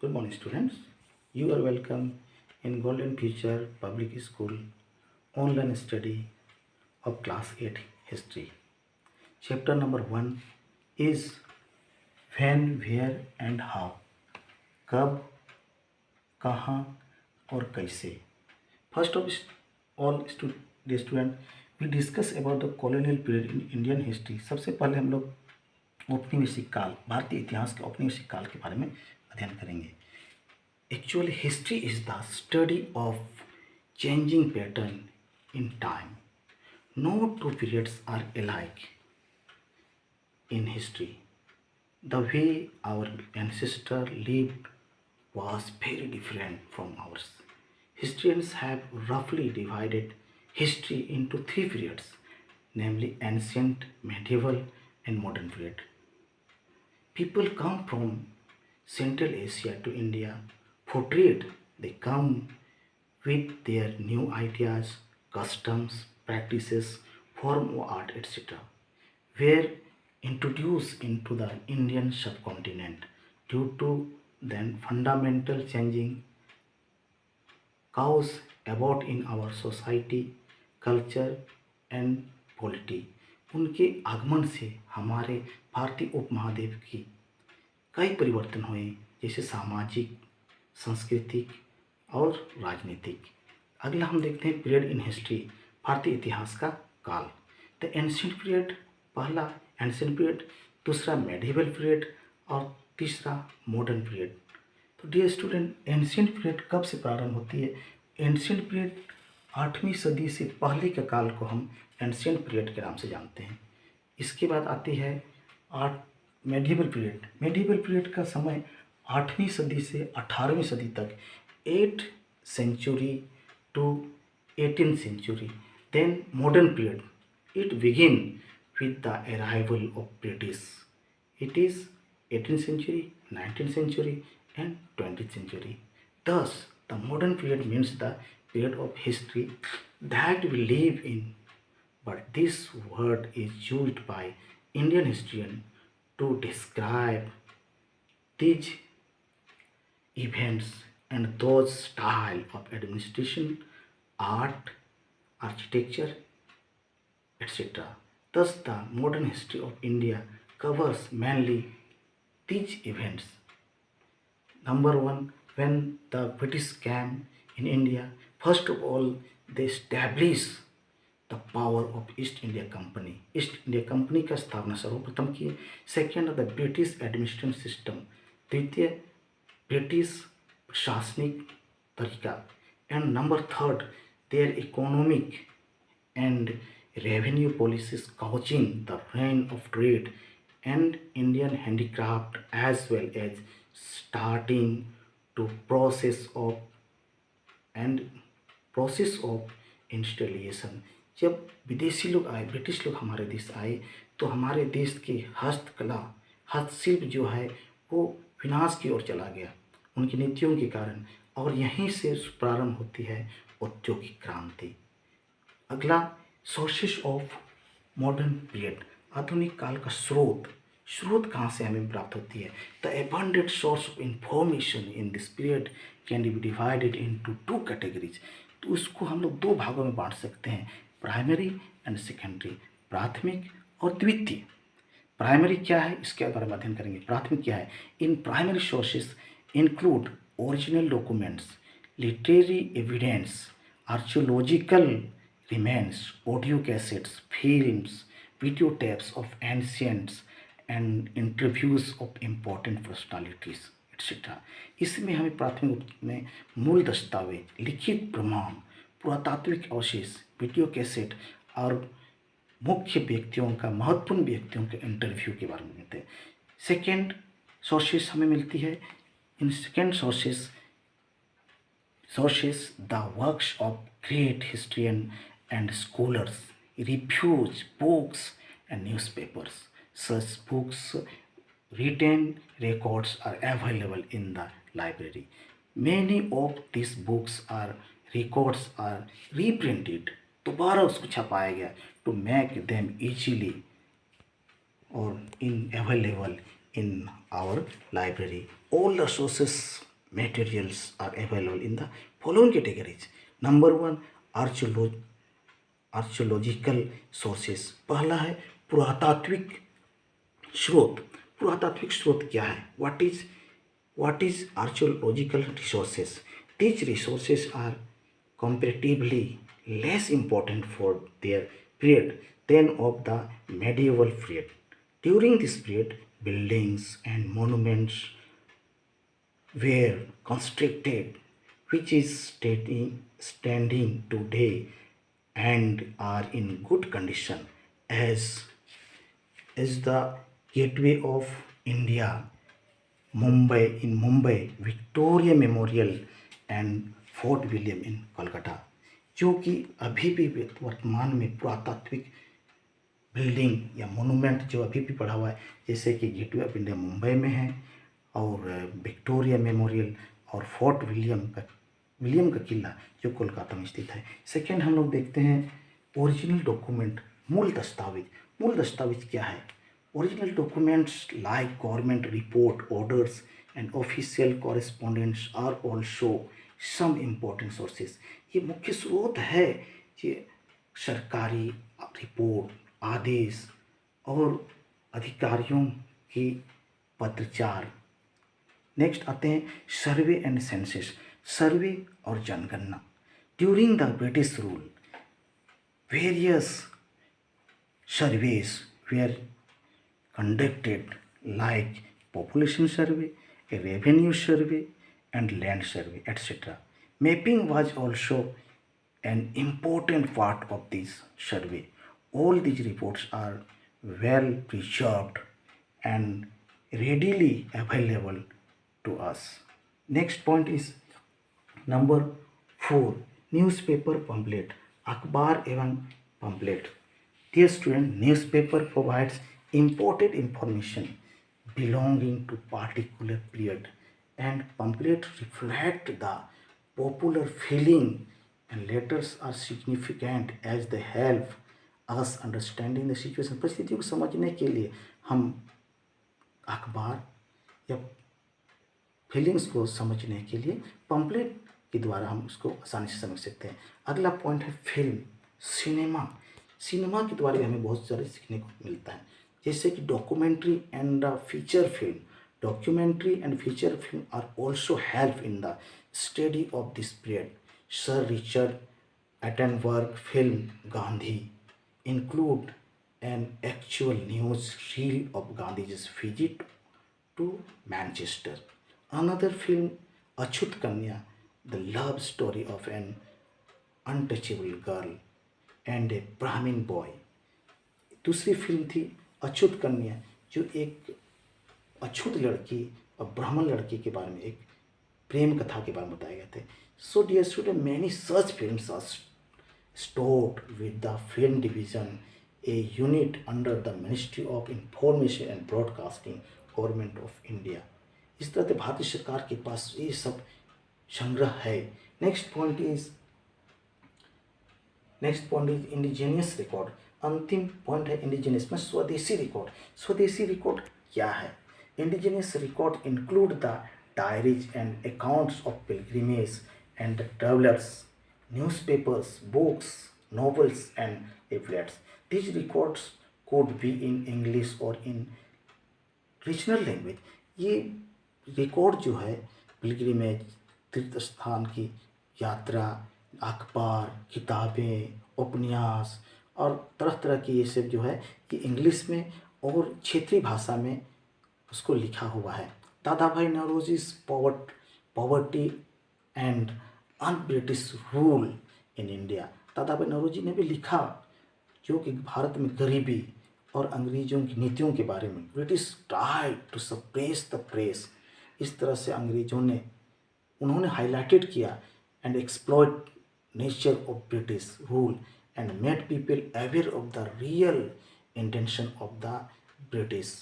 Good morning, students. You are welcome in Golden Future Public School online study of Class 8 History. Chapter number 1 is when, where, and how. कब, कहाँ और कैसे. First of all, the student, we discuss about the colonial period in Indian history. सबसे पहले हम लोग औपनिवेशिक काल, भारतीय इतिहास के औपनिवेशिक काल के बारे में अध्ययन करेंगे. Actually, history is the study of changing pattern in time. No two periods are alike in history. The way our ancestors lived was very different from ours. Historians have roughly divided history into three periods, namely ancient, medieval, and modern period. People come from Central Asia to India for trade. They come with their new ideas, customs, practices, form of art, etc. were introduced into the Indian subcontinent due to then fundamental changing cause about in our society, culture and polity. उनके आगमन से हमारे भारतीय उपमहाद्वीप की कई परिवर्तन हुए, जैसे सामाजिक, सांस्कृतिक और राजनीतिक. अगला हम देखते हैं पीरियड इन हिस्ट्री, भारतीय इतिहास का काल. द एंशिएंट पीरियड, पहला एंशिएंट पीरियड, दूसरा मेडिवल पीरियड और तीसरा मॉडर्न पीरियड. तो डियर स्टूडेंट, एंशिएंट पीरियड कब से प्रारंभ होती है? एंशिएंट पीरियड 8वीं सदी से पहले के काल को हम एंशिएंट पीरियड के नाम से जानते हैं. इसके बाद आती है मेडिवल पीरियड. मेडिवल पीरियड का समय 8वीं सदी से 18वीं सदी तक, 8th century to 18th century. Then modern period, it begin with the arrival of British. It is 18th century, 19th century and 20th century. Thus, the modern period means the period of history that we live in. But this word is used by Indian historian to describe these events and those style of administration, art, architecture, etc. Thus, the modern history of India covers mainly these events. Number one, when the British came in India, first of all, they established the power of East India Company. East India Company का स्थापना सर्वप्रथम की. Second, the British administration system. द्वितीय, British प्रशासनिक तरीका. And number third, their economic and revenue policies causing the ruin of trade and Indian handicraft as well as starting to process of industrialisation. जब विदेशी लोग आए, ब्रिटिश लोग हमारे देश आए, तो हमारे देश की हस्तकला, हस्तशिल्प जो है वो विनाश की ओर चला गया उनकी नीतियों के कारण, और यहीं से प्रारंभ होती है औद्योगिक क्रांति. अगला, सोर्सेस ऑफ मॉडर्न पीरियड, आधुनिक काल का स्रोत कहाँ से हमें प्राप्त होती है? The abundant source of information in this period can be divided into two categories. तो उसको हम लोग दो भागों में बांट सकते हैं, प्राइमरी एंड सेकेंडरी, प्राथमिक और द्वितीय. प्राइमरी क्या है, इसके बारे में अध्ययन करेंगे. प्राथमिक क्या है? इन primary sources include original documents, literary evidence, archaeological remains, audio cassettes, films, video tapes of ancients and interviews of important personalities etcetera. इसमें हमें प्राथमिक में मूल दस्तावेज, लिखित प्रमाण, पुरातात्विक अवशेष, वीडियो कैसेट और मुख्य व्यक्तियों का, महत्वपूर्ण व्यक्तियों के इंटरव्यू के बारे में मिलते हैं. सेकेंड सोर्सेस हमें मिलती है. In second sources the works of great historian and scholars, reviews, books and newspapers. Such books, written records are available in the library. Many of these books are records are reprinted. दोबारा उसको छपाया गया to make them easily or in available in our library. All the sources materials are available in the following categories. Number 1, archaeological sources. पहला है पुरातात्विक स्रोत। पुरातात्विक स्रोत क्या है? what is archaeological resources? These resources are comparatively less important for their period than of the medieval period. During this period, buildings and monuments were constructed which is standing today and are in good condition, as the gateway of India, Mumbai, Victoria Memorial and Fort William in Kolkata, जो कि अभी भी वर्तमान में पुरातात्विक building या monument जो अभी भी पड़ा हुआ है, जैसे कि गेटवे ऑफ इंडिया मुंबई में है और विक्टोरिया मेमोरियल और फोर्ट विलियम का किला जो कोलकाता में स्थित है। सेकेंड हम लोग देखते हैं ओरिजिनल डॉक्यूमेंट, मूल दस्तावेज। मूल दस्तावेज क्या है? Original documents like government report, orders and official correspondence are also some important sources. ये मुख्य स्रोत है कि सरकारी रिपोर्ट, आदेश और अधिकारियों की पत्रचार। नेक्स्ट आते हैं सर्वे एंड सेंसस, सर्वे और जनगणना। During the British rule various surveys were conducted like population survey, a revenue survey and land survey, etc. Mapping was also an important part of this survey. All these reports are well preserved and readily available to us. Next point is number 4, newspaper pamphlet, अखबार एवं pamphlet. Dear student, newspaper provides important information belonging to particular period and pamphlet reflect the popular feeling and letters are significant as they help us understanding the situation। परिस्थितियों को समझने के लिए हम अखबार या फीलिंग्स को समझने के लिए पम्पलेट के द्वारा हम उसको आसानी से समझ सकते हैं। अगला पॉइंट है फिल्म, सिनेमा। सिनेमा के द्वारा हमें बहुत सारे सीखने को मिलता है, जैसे कि documentary and feature film. Documentary and feature film are also help in the study of this period. Sir Richard Attenborough film Gandhi include an actual news reel of Gandhi's visit to Manchester. Another film, Achut Kanya, the love story of an untouchable girl and a Brahmin boy. दूसरी film थी अछूत कन्या, जो एक अछूत लड़की और ब्राह्मण लड़की के बारे में एक प्रेम कथा के बारे में बताए गए थे। So dear student, many such films are stored with the film division, a unit under the Ministry of Information and Broadcasting, Government of India। इस तरह से भारतीय सरकार के पास ये सब संग्रह है। Next point is indigenous record. अंतिम पॉइंट है इंडिजीनियस में स्वदेशी रिकॉर्ड। स्वदेशी रिकॉर्ड क्या है? Indigenous record include the diaries and accounts of pilgrimage and travellers, newspapers, books, novels and leaflets. These records could be in English or in regional language। ये record जो है pilgrimage, तीर्थ स्थान की यात्रा, अखबार, किताबें, उपन्यास और तरह तरह की ये सब जो है कि इंग्लिश में और क्षेत्रीय भाषा में उसको लिखा हुआ है। Dadabhai Naoroji's poverty and British rule in India. Dadabhai Naoroji ने भी लिखा जो कि भारत में गरीबी और अंग्रेजों की नीतियों के बारे में। British tried to suppress the press. इस तरह से अंग्रेजों ने उन्होंने हाईलाइटेड किया and exploit nature of British rule and made people aware of the real intention of the British.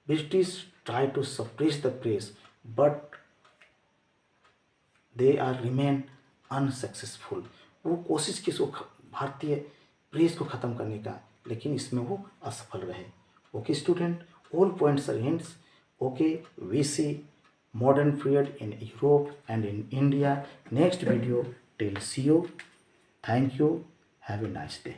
British try to suppress the press but they are remain unsuccessful. वो कोशिश की सो भारतीय प्रेस को ख़त्म करने का, लेकिन इसमें वो असफल रहे। Okay student, all points are hints. Okay, we see modern period in Europe and in India. Next video till see you. Thank you. Have a nice day.